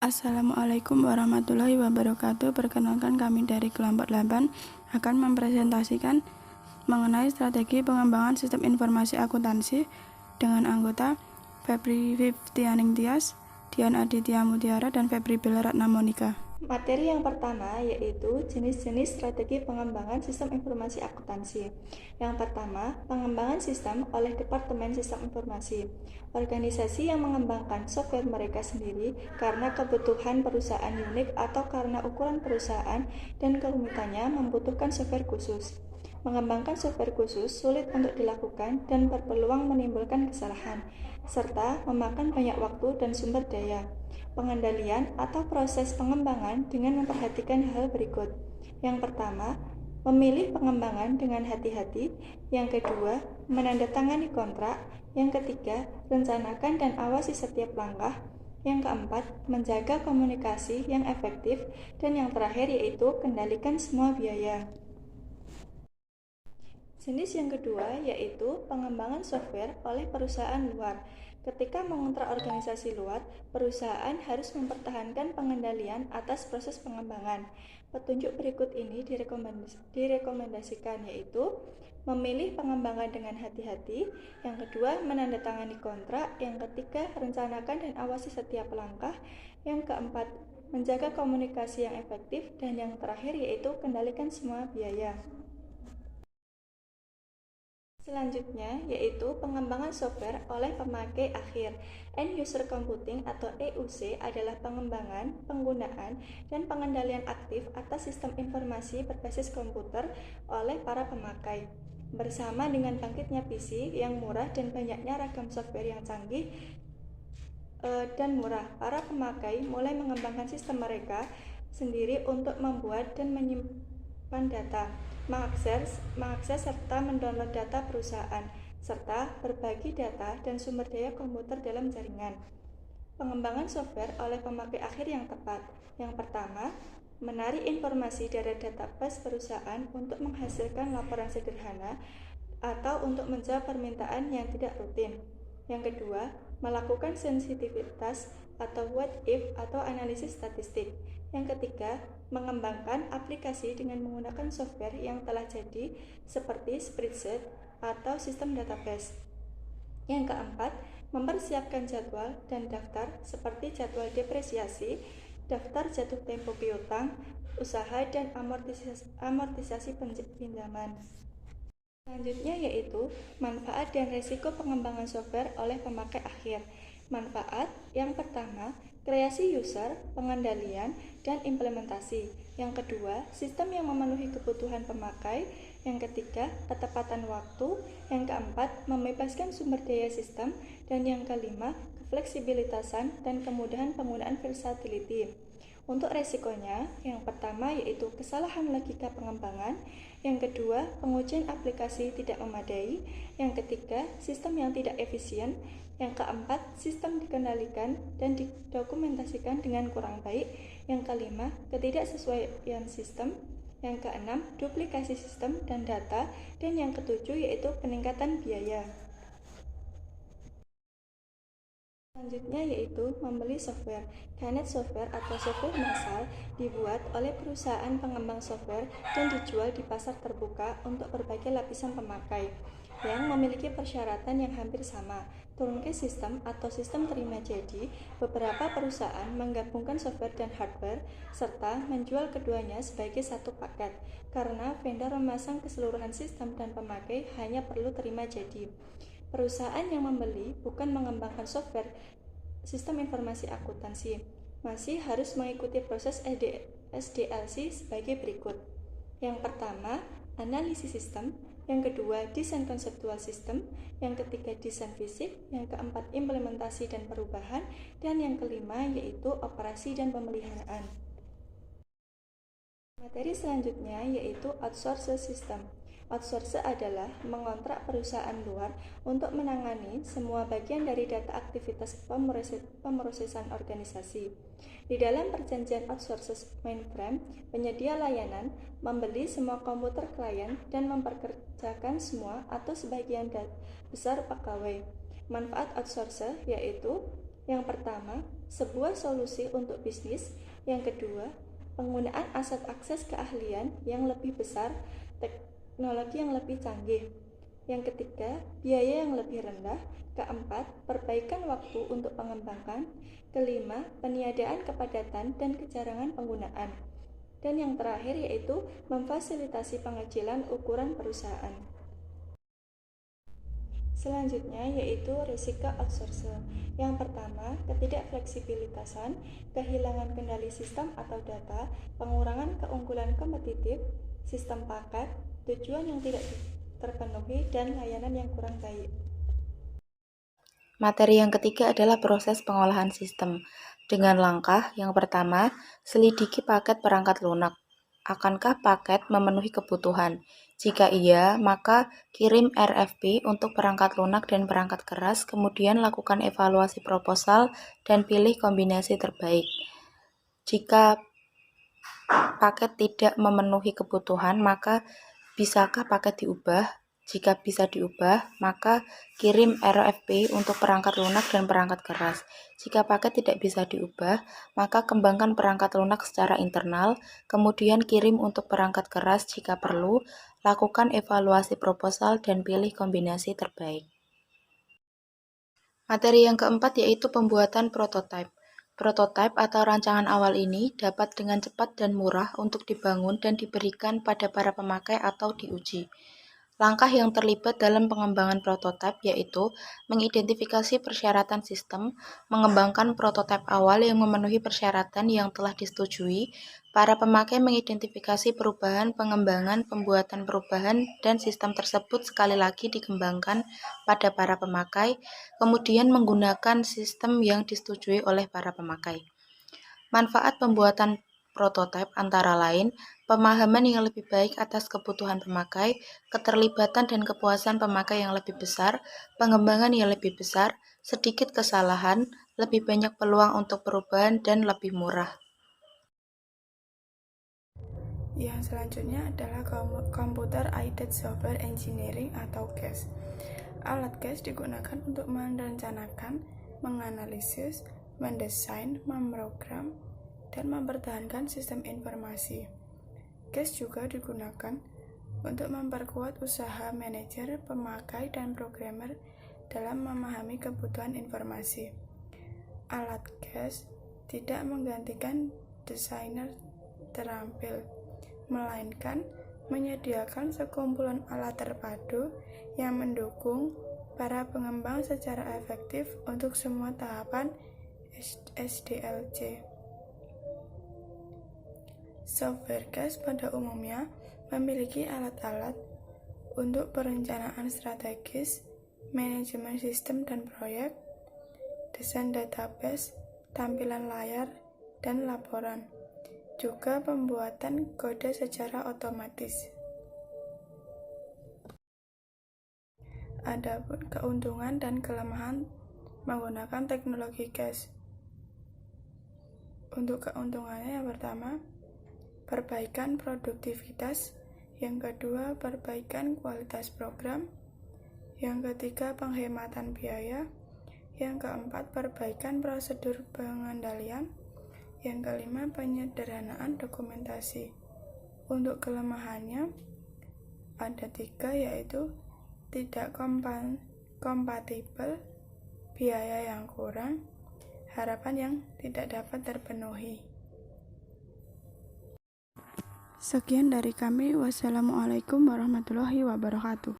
Assalamualaikum warahmatullahi wabarakatuh. Perkenalkan, kami dari kelompok 8 akan mempresentasikan mengenai strategi pengembangan sistem informasi akuntansi dengan anggota Febri Fiftianing Tias, Dian Aditya Mutiara, dan Febri Bella Ratna Monika. Materi yang pertama yaitu jenis-jenis strategi pengembangan sistem informasi akuntansi. Yang pertama, pengembangan sistem oleh Departemen Sistem Informasi. Organisasi yang mengembangkan software mereka sendiri karena kebutuhan perusahaan unik atau karena ukuran perusahaan dan kerumitannya membutuhkan software khusus. Mengembangkan software khusus sulit untuk dilakukan dan berpeluang menimbulkan kesalahan, serta memakan banyak waktu dan sumber daya. Pengendalian atau proses pengembangan dengan memperhatikan hal berikut. Yang pertama, memilih pengembangan dengan hati-hati. Yang kedua, menandatangani kontrak. Yang ketiga, rencanakan dan awasi setiap langkah. Yang keempat, menjaga komunikasi yang efektif. Dan yang terakhir yaitu kendalikan semua biaya. Jenis yang kedua yaitu pengembangan software oleh perusahaan luar. Ketika mengontrak organisasi luar, perusahaan harus mempertahankan pengendalian atas proses pengembangan. Petunjuk berikut ini direkomendasikan yaitu memilih pengembangan dengan hati-hati, yang kedua menandatangani kontrak, yang ketiga rencanakan dan awasi setiap langkah, yang keempat menjaga komunikasi yang efektif, dan yang terakhir yaitu kendalikan semua biaya. Selanjutnya yaitu pengembangan software oleh pemakai akhir. End User Computing atau EUC adalah pengembangan, penggunaan, dan pengendalian aktif atas sistem informasi berbasis komputer oleh para pemakai. Bersama dengan bangkitnya PC yang murah dan banyaknya ragam software yang canggih dan murah, para pemakai mulai mengembangkan sistem mereka sendiri untuk membuat dan menyimpan data, mengakses serta mendownload data perusahaan, serta berbagi data dan sumber daya komputer dalam jaringan. Pengembangan software oleh pemakai akhir yang tepat. Yang pertama, menarik informasi dari database perusahaan untuk menghasilkan laporan sederhana atau untuk menjawab permintaan yang tidak rutin. Yang kedua, melakukan sensitivitas atau what if atau analisis statistik. Yang ketiga, mengembangkan aplikasi dengan menggunakan software yang telah jadi seperti spreadsheet atau sistem database. Yang keempat, mempersiapkan jadwal dan daftar seperti jadwal depresiasi, daftar jatuh tempo piutang, usaha, dan amortisasi pinjaman. Selanjutnya yaitu manfaat dan risiko pengembangan software oleh pemakai akhir. Manfaat yang pertama, kreasi user, pengendalian, dan implementasi. Yang kedua, sistem yang memenuhi kebutuhan pemakai. Yang ketiga, ketepatan waktu. Yang keempat, membebaskan sumber daya sistem. Dan yang kelima, kefleksibilitasan dan kemudahan penggunaan versatility. Untuk resikonya, yang pertama yaitu kesalahan logika pengembangan, yang kedua pengujian aplikasi tidak memadai, yang ketiga sistem yang tidak efisien, yang keempat sistem dikendalikan dan didokumentasikan dengan kurang baik, yang kelima ketidaksesuaian sistem, yang keenam duplikasi sistem dan data, dan yang ketujuh yaitu peningkatan biaya. Selanjutnya yaitu membeli software. Kanet software atau software massal dibuat oleh perusahaan pengembang software dan dijual di pasar terbuka untuk berbagai lapisan pemakai yang memiliki persyaratan yang hampir sama. Turnkey sistem atau sistem terima jadi, beberapa perusahaan menggabungkan software dan hardware serta menjual keduanya sebagai satu paket karena vendor memasang keseluruhan sistem dan pemakai hanya perlu terima jadi. Perusahaan yang membeli bukan mengembangkan software sistem informasi akuntansi, masih harus mengikuti proses SDLC sebagai berikut. Yang pertama, analisis sistem. Yang kedua, desain konseptual sistem. Yang ketiga, desain fisik. Yang keempat, implementasi dan perubahan. Dan yang kelima, yaitu operasi dan pemeliharaan. Materi selanjutnya yaitu outsource system. Outsource adalah mengontrak perusahaan luar untuk menangani semua bagian dari data aktivitas pemrosesan organisasi. Di dalam perjanjian outsource mainframe, penyedia layanan membeli semua komputer klien dan memperkerjakan semua atau sebagian besar pegawai. Manfaat outsource yaitu Yang pertama, sebuah solusi untuk bisnis. Yang kedua, penggunaan aset akses keahlian yang lebih besar, teknologi yang lebih canggih. Yang ketiga, biaya yang lebih rendah. Keempat, perbaikan waktu untuk pengembangan. Kelima, peniadaan kepadatan dan kejarangan penggunaan. Dan yang terakhir yaitu memfasilitasi pengecilan ukuran perusahaan. Selanjutnya yaitu risiko outsourcing. Yang pertama, ketidakfleksibilitasan, kehilangan kendali sistem atau data, pengurangan keunggulan kompetitif, sistem paket, tujuan yang tidak terpenuhi, dan layanan yang kurang baik. Materi yang ketiga adalah proses pengolahan sistem. Dengan langkah yang pertama, selidiki paket perangkat lunak. Akankah paket memenuhi kebutuhan? Jika iya, maka kirim RFP untuk perangkat lunak dan perangkat keras, kemudian lakukan evaluasi proposal dan pilih kombinasi terbaik. Jika paket tidak memenuhi kebutuhan, maka bisakah paket diubah? Jika bisa diubah, maka kirim RFP untuk perangkat lunak dan perangkat keras. Jika paket tidak bisa diubah, maka kembangkan perangkat lunak secara internal, kemudian kirim untuk perangkat keras jika perlu, lakukan evaluasi proposal dan pilih kombinasi terbaik. Materi yang keempat yaitu pembuatan prototipe. Prototipe atau rancangan awal ini dapat dengan cepat dan murah untuk dibangun dan diberikan pada para pemakai atau diuji. Langkah yang terlibat dalam pengembangan prototipe yaitu mengidentifikasi persyaratan sistem, mengembangkan prototipe awal yang memenuhi persyaratan yang telah disetujui, para pemakai mengidentifikasi perubahan, pengembangan, pembuatan perubahan, dan sistem tersebut sekali lagi dikembangkan pada para pemakai, kemudian menggunakan sistem yang disetujui oleh para pemakai. Manfaat pembuatan prototipe antara lain pemahaman yang lebih baik atas kebutuhan pemakai, keterlibatan dan kepuasan pemakai yang lebih besar, pengembangan yang lebih besar, sedikit kesalahan, lebih banyak peluang untuk perubahan, dan lebih murah. Yang selanjutnya adalah Computer Aided Software Engineering atau CAS. Alat CAS digunakan untuk merencanakan, menganalisis, mendesain, memprogram, dan mempertahankan sistem informasi. CAS juga digunakan untuk memperkuat usaha manajer, pemakai, dan programmer dalam memahami kebutuhan informasi. Alat CAS tidak menggantikan desainer terampil, melainkan menyediakan sekumpulan alat terpadu yang mendukung para pengembang secara efektif untuk semua tahapan SDLC. Software CAS pada umumnya memiliki alat-alat untuk perencanaan strategis, manajemen sistem dan proyek, desain database, tampilan layar, dan laporan, juga pembuatan kode secara otomatis. Adapun keuntungan dan kelemahan menggunakan teknologi CAS. Untuk keuntungannya yang pertama, perbaikan produktivitas, yang kedua perbaikan kualitas program, yang ketiga penghematan biaya, yang keempat perbaikan prosedur pengendalian, yang kelima penyederhanaan dokumentasi. Untuk kelemahannya ada 3 yaitu tidak kompatibel, biaya yang kurang, harapan yang tidak dapat terpenuhi. Sekian dari kami. Wassalamualaikum warahmatullahi wabarakatuh.